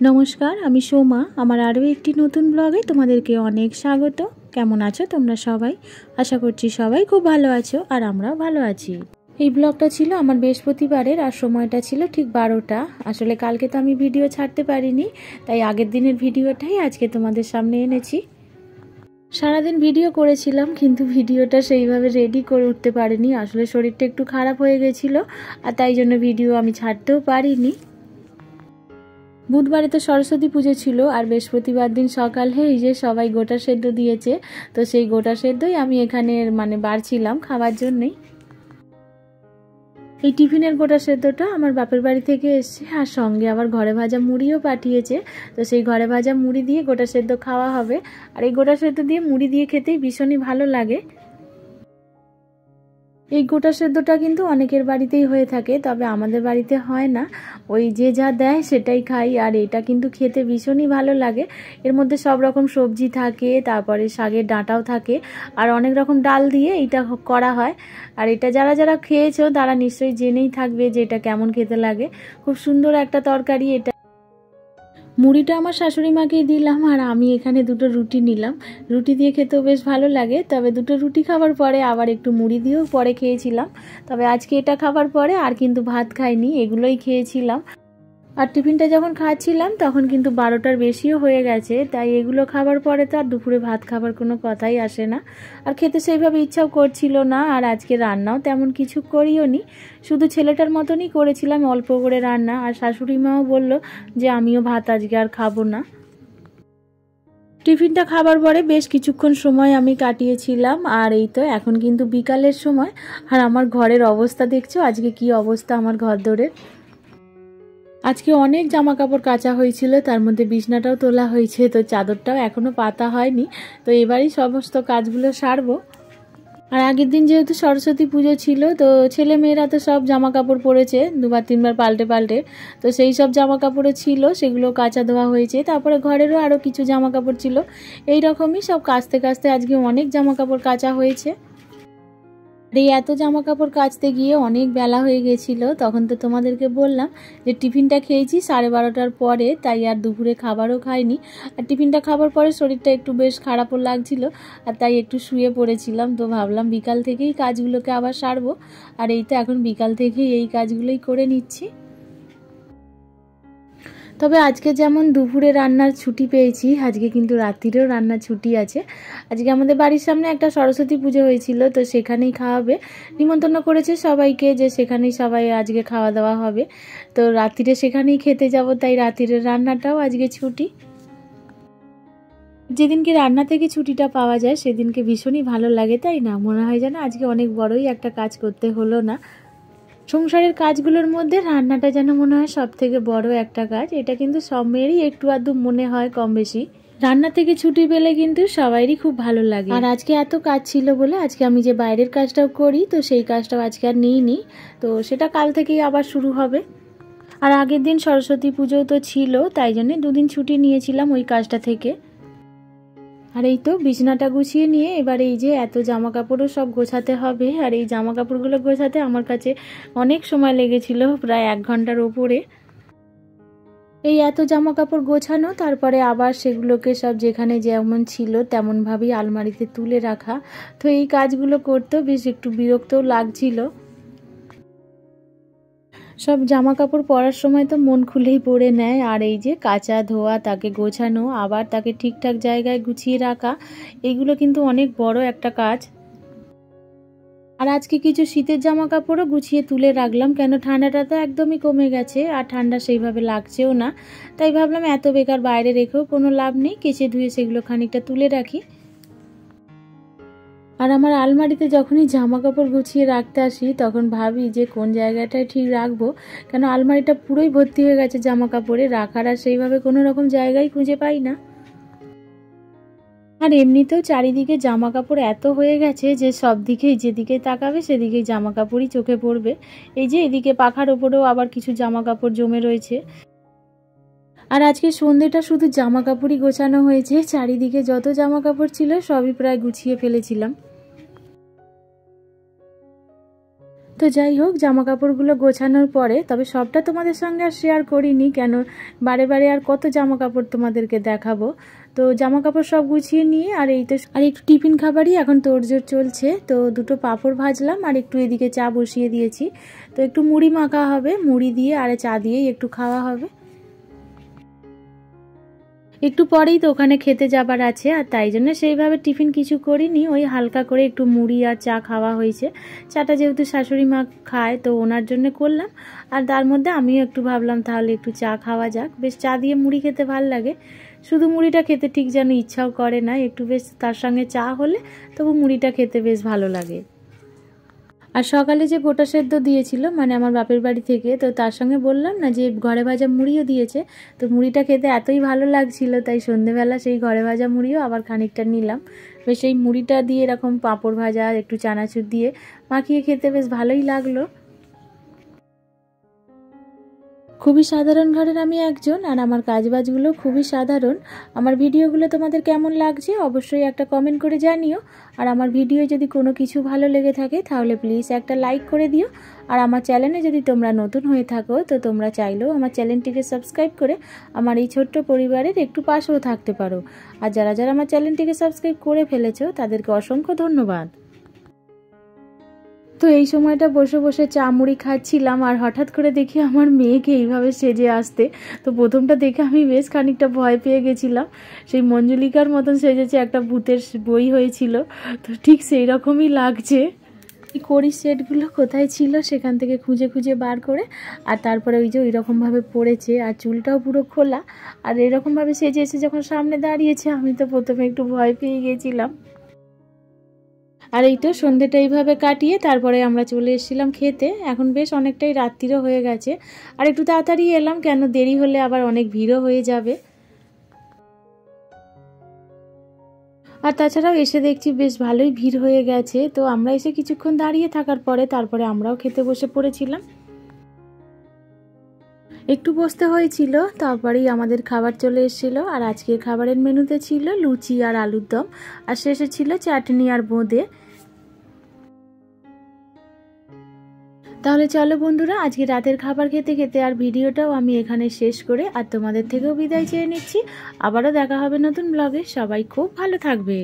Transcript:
নমস্কার, আমি সোমা। আমার আরও একটি নতুন ব্লগে তোমাদেরকে অনেক স্বাগত। কেমন আছো তোমরা সবাই? আশা করছি সবাই খুব ভালো আছো, আর আমরাও ভালো আছি। এই ব্লগটা ছিল আমার বৃহস্পতিবারের, আর সময়টা ছিল ঠিক 12টা। আসলে কালকে তো আমি ভিডিও ছাড়তে পারিনি, তাই আগের দিনের ভিডিওটাই আজকে তোমাদের সামনে এনেছি। সারাদিন ভিডিও করেছিলাম, কিন্তু ভিডিওটা সেইভাবে রেডি করে উঠতে পারিনি। আসলে শরীরটা একটু খারাপ হয়ে গেছিলো, আর তাই জন্য ভিডিও আমি ছাড়তেও পারিনি। বুধবারে তো সরস্বতী পুজো ছিল, আর বৃহস্পতিবার দিন সকালে এই যে সবাই গোটা সেদ্ধ দিয়েছে, তো সেই গোটা সেদ্ধই আমি এখানে বাড়ছিলাম খাওয়ার জন্যই। এই টিফিনের গোটা সেদ্ধটা আমার বাপের বাড়ি থেকে এসছে, আর সঙ্গে আবার ঘরে ভাজা মুড়িও পাঠিয়েছে। তো সেই ঘরে ভাজা মুড়ি দিয়ে গোটা সেদ্ধ খাওয়া হবে। আর এই গোটা সেদ্ধ দিয়ে মুড়ি দিয়ে খেতেই ভীষণই ভালো লাগে। এই গোটা সেদ্ধটা কিন্তু অনেকের বাড়িতেই হয়ে থাকে, তবে আমাদের বাড়িতে হয় না। ওই যে যা দেয় সেটাই খাই, আর এটা কিন্তু খেতে ভীষণই ভালো লাগে। এর মধ্যে সব রকম সবজি থাকে, তারপরে শাকের ডাঁটাও থাকে, আর অনেক রকম ডাল দিয়ে এটা করা হয়। আর এটা যারা যারা খেয়েছো তারা নিশ্চয়ই জেনেই থাকবে যে এটা কেমন খেতে লাগে। খুব সুন্দর একটা তরকারি এটা। মুড়িটা আমার শাশুড়ি মাকেই দিলাম, আর আমি এখানে দুটো রুটি নিলাম। রুটি দিয়ে খেতেও বেশ ভালো লাগে, তবে দুটো রুটি খাবার পরে আবার একটু মুড়ি দিয়েও পরে খেয়েছিলাম। তবে আজকে এটা খাবার পরে আর কিন্তু ভাত খাইনি, এগুলোই খেয়েছিলাম। আর টিফিনটা যখন খাচ্ছিলাম তখন কিন্তু 12টার বেশিও হয়ে গেছে, তাই এগুলো খাবার পরে তো আর দুপুরে ভাত খাবার কোনো কথাই আসে না। আর খেতে সেইভাবে ইচ্ছাও করছিল না, আর আজকে রান্নাও তেমন কিছু করিও নি, শুধু ছেলেটার মতনই করেছিলাম অল্প করে রান্না। আর শাশুড়ি মাও বলল যে আমিও ভাত আজকে আর খাবো না। টিফিনটা খাবার পরে বেশ কিছুক্ষণ সময় আমি কাটিয়েছিলাম, আর এই তো এখন কিন্তু বিকালের সময়। আর আমার ঘরের অবস্থা দেখছো, আজকে কি অবস্থা আমার ঘরদোরের। আজকে অনেক জামা কাপড় কাচা হয়েছিল, তার মধ্যে বিছনাটাও তোলা হয়েছে, তো চাদরটাও এখনো পাতা হয়নি। তো এবারই সমস্ত কাজগুলো সারবো। আর আগের দিন যেহেতু সরস্বতী পুজো ছিল, তো ছেলে মেয়েরা তো সব জামা কাপড় পরেছে দুবার তিনবার পাল্টে পাল্টে। তো সেই সব জামা কাপড়ে ছিল, সেগুলো কাচা ধোয়া হয়েছে। তারপরে ঘরেরও আরও কিছু জামা কাপড় ছিল। এই রকমই সব কাচতে কাচতে আজকে অনেক জামা কাপড় কাচা হয়েছে। এই এত জামা কাপড় কাচতে গিয়ে অনেক বেলা হয়ে গেছিলো। তখন তো তোমাদেরকে বললাম যে টিফিনটা খেয়েছি 12:30টার পরে, তাই আর দুপুরে খাবারও খাইনি। আর টিফিনটা খাবার পরে শরীরটা একটু বেশ খারাপও লাগছিল, আর তাই একটু শুয়ে পড়েছিলাম। তো ভাবলাম বিকাল থেকেই কাজগুলোকে আবার সারবো। আর এই তো এখন বিকাল থেকেই এই কাজগুলোই করে নিচ্ছি। তবে আজকে যেমন দুপুরে রান্নার ছুটি পেয়েছি, আজকে কিন্তু রাত্রিরেও রান্নার ছুটি আছে। আজকে আমাদের বাড়ির সামনে একটা সরস্বতী পুজো হয়েছিল, তো সেখানেই খাওয়াবে। নিমন্ত্রণ করেছে সবাইকে যে সেখানেই সবাই আজকে খাওয়া দাওয়া হবে। তো রাত্রিরে সেখানেই খেতে যাব, তাই রাত্রিরের রান্নাটাও আজকে ছুটি। যেদিনকে রান্না থেকে ছুটিটা পাওয়া যায় সেদিনকে ভীষণই ভালো লাগে, তাই না? মনে হয় যেন আজকে অনেক বড়ই একটা কাজ করতে হলো না। সংসারের কাজগুলোর মধ্যে রান্নাটা যেন মনে হয় সব থেকে বড় একটা কাজ। এটা কিন্তু সব মেয়েরই একটু আধটু মনে হয় কম বেশি। রান্না থেকে ছুটি পেলে কিন্তু সবাইরই খুব ভালো লাগে। আর আজকে এত কাজ ছিল বলে আজকে আমি যে বাইরের কাজটাও করি, তো সেই কাজটাও আজকে আর নিইনি। তো সেটা কাল থেকেই আবার শুরু হবে। আর আগের দিন সরস্বতী পুজো তো ছিল, তাই জন্যে দুদিন ছুটি নিয়েছিলাম ওই কাজটা থেকে। আর এই তো বিছানাটা গুছিয়ে নিয়ে এবার এই যে এত জামা কাপড়ও সব গোছাতে হবে। আর এই জামা কাপড়গুলো গোছাতে আমার কাছে অনেক সময় লেগেছিল, প্রায় 1 ঘন্টার ওপরে। এই এত জামা কাপড় গোছানো, তারপরে আবার সেগুলোকে সব যেখানে যেমন ছিল তেমনভাবেই আলমারিতে তুলে রাখা। তো এই কাজগুলো করতেও বেশ একটু বিরক্তও লাগছিল। সব জামা কাপড় পরার সময় তো মন খুলেই পরে নেয়, আর এই যে কাচা ধোয়া, তাকে গোছানো, আবার তাকে ঠিকঠাক জায়গায় গুছিয়ে রাখা, এগুলো কিন্তু অনেক বড় একটা কাজ। আর আজকে কিছু শীতের জামা কাপড়ও গুছিয়ে তুলে রাখলাম, কেন ঠান্ডাটা তো একদমই কমে গেছে, আর ঠান্ডা সেইভাবে লাগছেও না। তাই ভাবলাম এত বেকার বাইরে রেখেও কোনো লাভ নেই, কেচে ধুয়ে সেগুলো খানিকটা তুলে রাখি। আর আমার আলমারিতে যখনই জামা কাপড় গুছিয়ে রাখতে আসি তখন ভাবি যে কোন জায়গাটায় ঠিক রাখবো, কেন আলমারিটা পুরোই ভর্তি হয়ে গেছে জামা কাপড়ে, রাখার আর সেইভাবে কোনো রকম জায়গায় খুঁজে পাই না। আর এমনিতেও চারিদিকে জামা কাপড় এত হয়ে গেছে যে সব দিকেই যেদিকে তাকাবে সেদিকেই জামা কাপড়ই চোখে পড়বে। এই যে এদিকে পাখার ওপরেও আবার কিছু জামা কাপড় জমে রয়েছে। আর আজকে সন্ধ্যেটা শুধু জামা কাপড়ই গোছানো হয়েছে, চারিদিকে যত জামা কাপড় ছিল সবই প্রায় গুছিয়ে ফেলেছিলাম। তো যাই হোক, জামা কাপড়গুলো গোছানোর পরে তবে সবটা তোমাদের সঙ্গে আর শেয়ার করিনি, কেন বারে বারে আর কত জামা কাপড় তোমাদেরকে দেখাবো। তো জামা কাপড় সব গুছিয়ে নিয়ে আর একটু টিফিন খাবারই এখন তোড়জোড় চলছে। তো দুটো পাঁপড় ভাজলাম আর একটু এদিকে চা বসিয়ে দিয়েছি। তো একটু মুড়ি মাখা হবে, মুড়ি দিয়ে আর চা দিয়েই একটু খাওয়া হবে। একটু পরেই তো ওখানে খেতে যাবার আছে, আর তাই জন্য সেইভাবে টিফিন কিছু করিনি, ওই হালকা করে একটু মুড়ি আর চা খাওয়া হয়েছে। চাটা যেহেতু শাশুড়ি মা খায় তো ওনার জন্য করলাম, আর তার মধ্যে আমিও একটু ভাবলাম তাহলে একটু চা খাওয়া যাক। বেশ চা দিয়ে মুড়ি খেতে ভাল লাগে, শুধু মুড়িটা খেতে ঠিক যেন ইচ্ছাও করে না, একটু বেশ তার সঙ্গে চা হলে তবু মুড়িটা খেতে বেশ ভালো লাগে। আর সকালে যে গোটা সেদ্ধ দিয়েছিল মানে আমার বাপের বাড়ি থেকে, তো তার সঙ্গে বললাম না যে ঘরে ভাজা মুড়িও দিয়েছে, তো মুড়িটা খেতে এতই ভালো লাগছিল তাই সন্ধেবেলা সেই ঘরে ভাজা মুড়িও আবার খানিকটা নিলাম। বেশ সেই মুড়িটা দিয়ে এরকম পাঁপড় ভাজা একটু চানাচুর দিয়ে মাখিয়ে খেতে বেশ ভালোই লাগলো। খুবই সাধারণ ঘরের আমি একজন, আর আমার কাজবাজগুলো খুবই সাধারণ। আমার ভিডিওগুলো তোমাদের কেমন লাগছে অবশ্যই একটা কমেন্ট করে জানিও। আর আমার ভিডিও যদি কোনো কিছু ভালো লেগে থাকে তাহলে প্লিজ একটা লাইক করে দিও। আর আমার চ্যানেলে যদি তোমরা নতুন হয়ে থাকো তো তোমরা চাইলেও আমার চ্যানেলটিকে সাবস্ক্রাইব করে আমার এই ছোট্ট পরিবারের একটু পাশেও থাকতে পারো। আর যারা যারা আমার চ্যানেলটিকে সাবস্ক্রাইব করে ফেলেছো তাদেরকে অসংখ্য ধন্যবাদ। তো এই সময়টা বসে বসে চা মুড়ি খাচ্ছিলাম, আর হঠাৎ করে দেখি আমার মেয়েকে এইভাবে সেজে আসতে। তো প্রথমটা দেখে আমি বেশ খানিকটা ভয় পেয়ে গেছিলাম, সেই মঞ্জুলিকার মতন সেজেছে, একটা ভূতের বই হয়েছিল, তো ঠিক সেই রকমই লাগছে। কড়ির সেটগুলো কোথায় ছিল সেখান থেকে খুঁজে খুঁজে বার করে, আর তারপরে ওই যে ওই রকমভাবে পড়েছে, আর চুলটাও পুরো খোলা, আর এরকমভাবে সেজে এসে যখন সামনে দাঁড়িয়েছে আমি তো প্রথমে একটু ভয় পেয়ে গেছিলাম। আর এই তো সন্ধ্যেটা এইভাবে কাটিয়ে তারপরে আমরা চলে এসেছিলাম খেতে। এখন বেশ অনেকটাই রাত্রিরও হয়ে গেছে, আর একটু তাড়াতাড়ি এলাম, কেন দেরি হলে আবার অনেক ভিড়ও হয়ে যাবে। আর তাছাড়াও এসে দেখছি বেশ ভালোই ভিড় হয়ে গেছে, তো আমরা এসে কিছুক্ষণ দাঁড়িয়ে থাকার পরে তারপরে আমরাও খেতে বসে পড়েছিলাম। একটু বসতে হয়েছিল, তারপরেই আমাদের খাবার চলে এসেছিল। আর আজকের খাবারের মেনুতে ছিল লুচি আর আলুর দম, আর শেষে ছিল চাটনি আর বোঁদে। তাহলে চলো বন্ধুরা, আজকে রাতের খাবার খেতে খেতে আর ভিডিওটাও আমি এখানে শেষ করে আর তোমাদের থেকেও বিদায় চেয়ে নিচ্ছি। আবারও দেখা হবে নতুন ব্লগে। সবাই খুব ভালো থাকবে।